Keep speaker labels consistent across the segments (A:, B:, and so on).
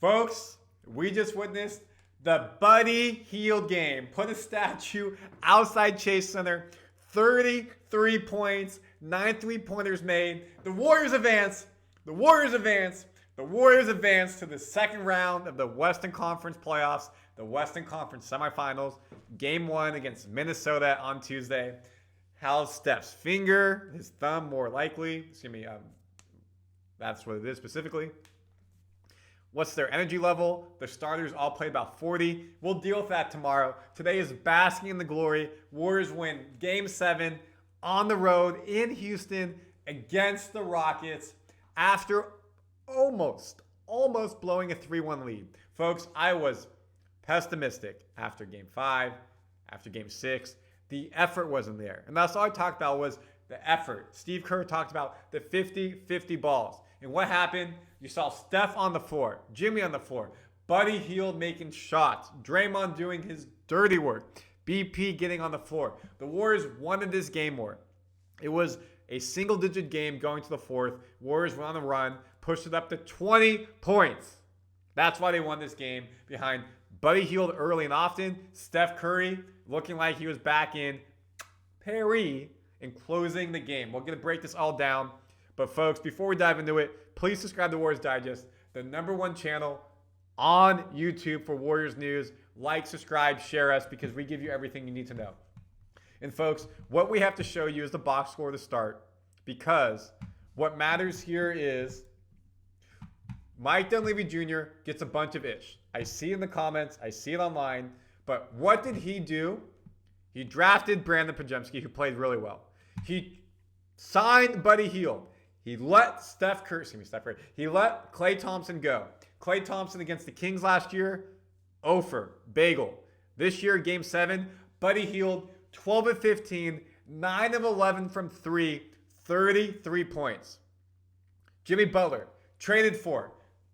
A: Folks, we just witnessed the Buddy Hield game. Put a statue outside Chase Center. 33 points, 9 3-pointers made. The Warriors advance. The Warriors advance. The Warriors advance to the second round of the Western Conference playoffs, the Western Conference Semifinals. Game 1 against Minnesota on Tuesday. How's Steph's finger? His thumb, more likely. Excuse me. That's what it is specifically. What's their energy level? The starters all played about 40. We'll deal with that tomorrow. Today is basking in the glory. Warriors win Game 7 on the road in Houston against the Rockets after almost blowing a 3-1 lead. Folks, I was pessimistic after Game 5, after Game 6. The effort wasn't there. And that's all I talked about was the effort. Steve Kerr talked about the 50-50 balls. And what happened? You saw Steph on the floor, Jimmy on the floor, Buddy Hield making shots, Draymond doing his dirty work, BP getting on the floor. The Warriors wanted this game more. It was a single-digit game going to the fourth. Warriors went on a run, pushed it up to 20 points. That's why they won this game behind Buddy Hield early and often. Steph Curry looking like he was back in Paris and closing the game. We're going to break this all down. But folks, before we dive into it, please subscribe to Warriors Digest, the #1 channel on YouTube for Warriors news. Like, subscribe, share us because we give you everything you need to know. And folks, what we have to show you is the box score to start because what matters here is Mike Dunleavy Jr. gets a bunch of ish. I see it in the comments. I see it online. But what did he do? He drafted Brandin Podziemski, who played really well. He signed Buddy Hield. He let Steph Curry. He let Klay Thompson go. Klay Thompson against the Kings last year, Ofer, bagel. This year, Game 7, Buddy Hield, 12 of 15, 9 of 11 from 3, 33 points. Jimmy Butler, traded for.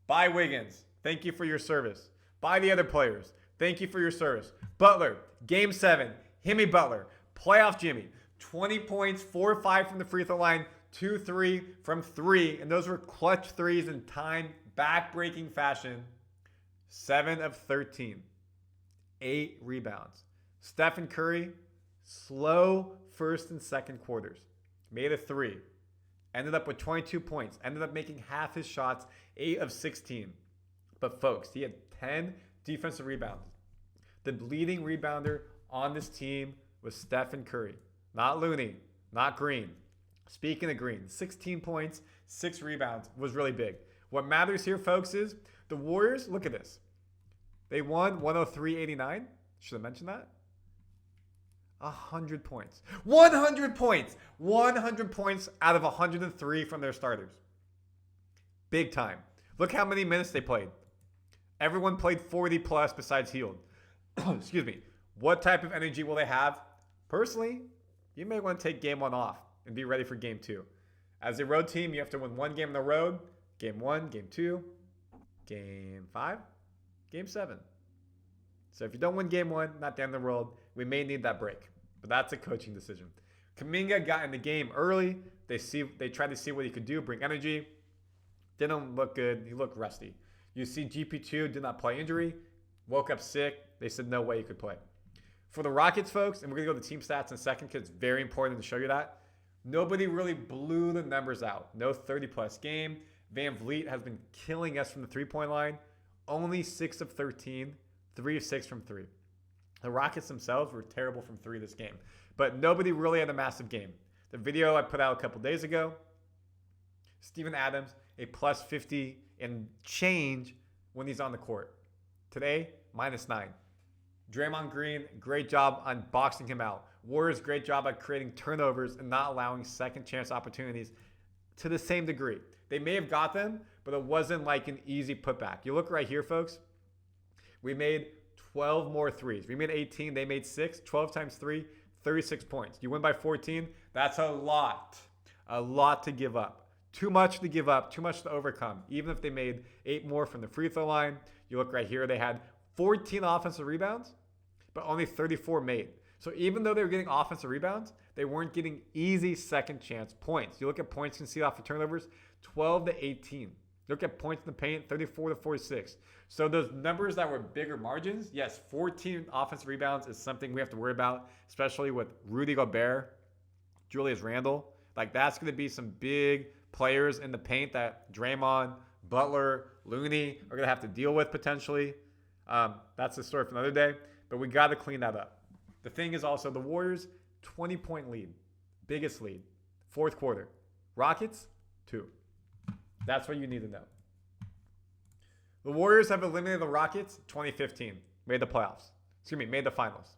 A: Buy Wiggins. Thank you for your service. Buy the other players. Thank you for your service. Butler, Game 7, Jimmy Butler, playoff Jimmy, 20 points, 4 of 5 from the free throw line, 2-3 from 3, and those were clutch threes in time, back-breaking fashion. 7 of 13, 8 rebounds. Stephen Curry, slow first and second quarters. Made a 3. Ended up with 22 points. Ended up making half his shots, 8 of 16. But folks, he had 10 defensive rebounds. The leading rebounder on this team was Stephen Curry. Not Looney, not Green. Speaking of Green, 16 points, 6 rebounds was really big. What matters here, folks, is the Warriors, look at this. They won 103-89. Should I mention that? 100 points. 100 points. 100 points out of 103 from their starters. Big time. Look how many minutes they played. Everyone played 40 plus besides Hield. Excuse me. What type of energy will they have? Personally, you may want to take Game 1 off and be ready for Game 2. As a road team, you have to win 1 game on the road. Game 1, Game 2, Game 5, Game 7. So if you don't win Game 1, not the end of the world. We may need that break. But that's a coaching decision. Kuminga got in the game early. They tried to see what he could do, bring energy. Didn't look good. He looked rusty. You see GP2 did not play injury. Woke up sick. They said no way he could play. For the Rockets, folks, and we're going to go to team stats in a second because it's very important to show you that. Nobody really blew the numbers out. No 30-plus game. Van Vliet has been killing us from the three-point line. Only 6 of 13. 3 of 6 from 3. The Rockets themselves were terrible from 3 this game. But nobody really had a massive game. The video I put out a couple days ago, Steven Adams, a plus 50 and change when he's on the court. Today, -9. Draymond Green, great job on boxing him out. Warriors, great job at creating turnovers and not allowing second chance opportunities to the same degree. They may have got them, but it wasn't like an easy putback. You look right here, folks. We made 12 more threes. We made 18. They made 6. 12 times 3, 36 points. You win by 14. That's a lot. A lot to give up. Too much to give up. Too much to overcome. Even if they made 8 more from the free throw line. You look right here. They had 14 offensive rebounds, but only 34 made. So even though they were getting offensive rebounds, they weren't getting easy second chance points. You look at points conceded off of turnovers, 12 to 18. Look at points in the paint, 34 to 46. So those numbers that were bigger margins, yes, 14 offensive rebounds is something we have to worry about, especially with Rudy Gobert, Julius Randle. Like, that's going to be some big players in the paint that Draymond, Butler, Looney are going to have to deal with potentially. That's the story for another day, but we got to clean that up. The thing is also the Warriors, 20-point lead, biggest lead, fourth quarter. Rockets, 2. That's what you need to know. The Warriors have eliminated the Rockets 2015, made the playoffs. Made the finals.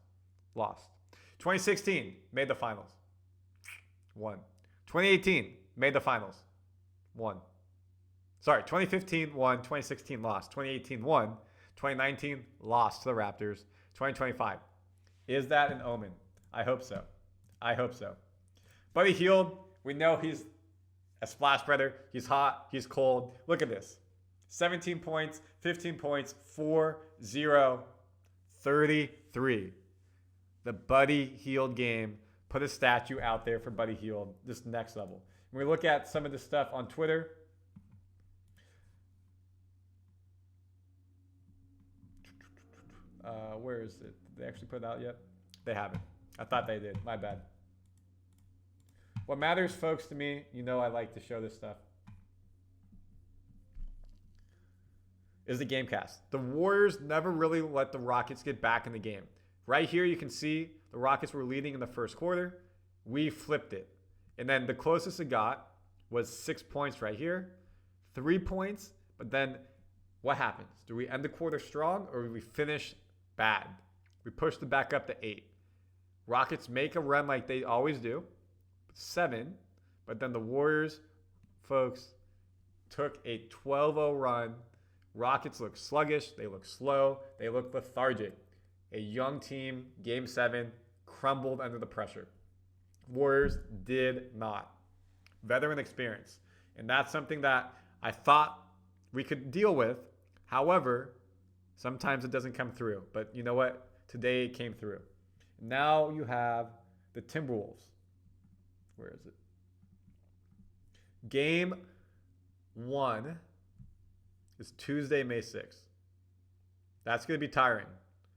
A: Lost. 2016, made the finals. Won. 2018, made the finals. Won. 2015 won, 2016 lost. 2018 won, 2019 lost to the Raptors. 2025. Is that an omen? I hope so. Buddy Hield, we know he's a splash spreader. He's hot. He's cold. Look at this. 17 points, 15 points, 4-0, 33. The Buddy Hield game. Put a statue out there for Buddy Hield. This next level. When we look at some of the stuff on Twitter, where is it? Did they actually put it out yet? They haven't. I thought they did. My bad. What matters, folks, to me, you know I like to show this stuff, is the game cast. The Warriors never really let the Rockets get back in the game. Right here, you can see the Rockets were leading in the first quarter. We flipped it. And then the closest it got was 6 points right here, 3 points. But then what happens? Do we end the quarter strong or do we finish bad? We pushed it back up to 8. Rockets make a run like they always do, 7. But then the Warriors, folks, took a 12-0 run. Rockets look sluggish. They look slow. They look lethargic. A young team, Game 7, crumbled under the pressure. Warriors did not. Veteran experience. And that's something that I thought we could deal with. However, sometimes it doesn't come through. But you know what? Today it came through. Now you have the Timberwolves. Where is it? Game 1 is Tuesday, May 6th. That's going to be tiring.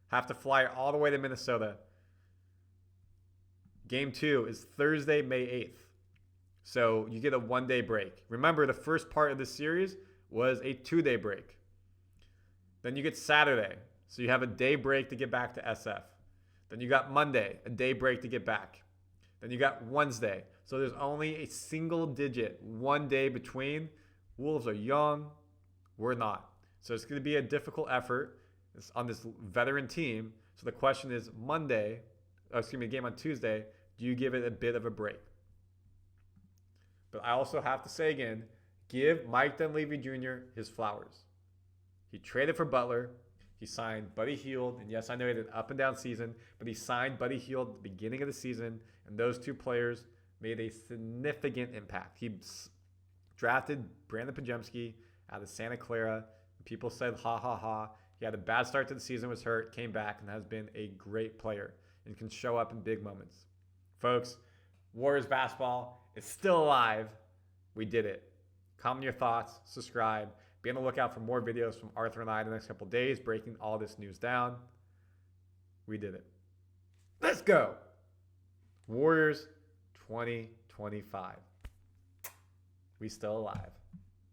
A: Have to fly all the way to Minnesota. Game 2 is Thursday, May 8th. So you get a 1-day break. Remember, the first part of the series was a 2-day break. Then you get Saturday. So you have a day break to get back to SF. Then you got Monday, a day break to get back. Then you got Wednesday. So there's only a single digit 1 day between. Wolves are young. We're not. So it's going to be a difficult effort on this veteran team. So the question is game on Tuesday, do you give it a bit of a break? But I also have to say again, give Mike Dunleavy Jr. his flowers. He traded for Butler. He signed Buddy Hield. And yes, I know he had an up and down season, but he signed Buddy Hield at the beginning of the season. And those two players made a significant impact. He drafted Brandin Podziemski out of Santa Clara. People said, ha, ha, ha. He had a bad start to the season, was hurt, came back, and has been a great player and can show up in big moments. Folks, Warriors basketball is still alive. We did it. Comment your thoughts, subscribe. Be on the lookout for more videos from Arthur and I in the next couple of days, breaking all this news down. We did it. Let's go. Warriors 2025. We still alive.